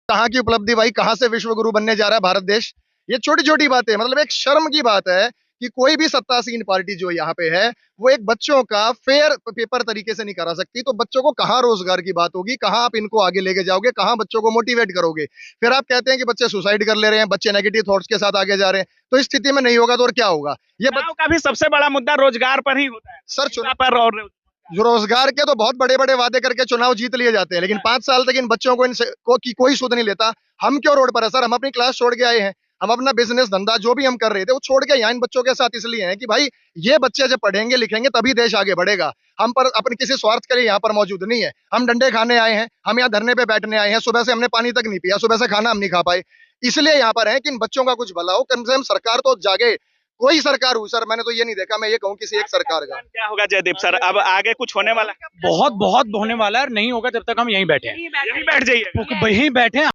कहाँ की उपलब्धि भाई, कहाँ से विश्व गुरु बनने जा रहा है भारत देश। ये छोटी छोटी बातें, मतलब एक शर्म की बात है कि कोई भी सत्तासीन पार्टी जो यहाँ पे है वो एक बच्चों का फेयर पेपर तरीके से नहीं करा सकती। तो बच्चों को कहाँ रोजगार की बात होगी, कहाँ आप इनको आगे लेके जाओगे, कहाँ बच्चों को मोटिवेट करोगे। फिर आप कहते हैं कि बच्चे सुसाइड कर ले रहे हैं, बच्चे नेगेटिव थॉट्स के साथ आगे जा रहे हैं। तो इस स्थिति में नहीं होगा तो और क्या होगा। ये चुनाव का भी सबसे बड़ा मुद्दा रोजगार पर ही होता है, सर शिक्षा पर और जो रोजगार के तो बहुत बड़े बड़े वादे करके चुनाव जीत लिए जाते हैं, लेकिन 5 साल तक इन बच्चों को इनसे की कोई सुध नहीं लेता। हम क्यों रोड पर है सर, हम अपनी क्लास छोड़ के आए हैं, हम अपना बिजनेस धंधा जो भी हम कर रहे थे वो छोड़ के यहाँ इन बच्चों के साथ इसलिए हैं कि भाई ये बच्चे जब पढ़ेंगे लिखेंगे तभी देश आगे बढ़ेगा। हम पर अपने किसी स्वार्थ के लिए यहाँ पर मौजूद नहीं है। हम डंडे खाने आए हैं, हम यहाँ धरने पे बैठने आए हैं, सुबह से हमने पानी तक नहीं पिया, सुबह से खाना हम नहीं खा पाए, इसलिए यहाँ पर है कि इन बच्चों का कुछ भला हो। कम से कम सरकार तो जागे। कोई सरकार हुई सर, मैंने तो ये नहीं देखा, मैं ये कहूँ किसी एक सरकार का। क्या होगा जयदीप सर, अब आगे कुछ होने वाला है? बहुत बहुत होने वाला है, नहीं होगा जब तक हम यहीं बैठे हैं, यहीं बैठ जाइए। वहीं बैठे हैं।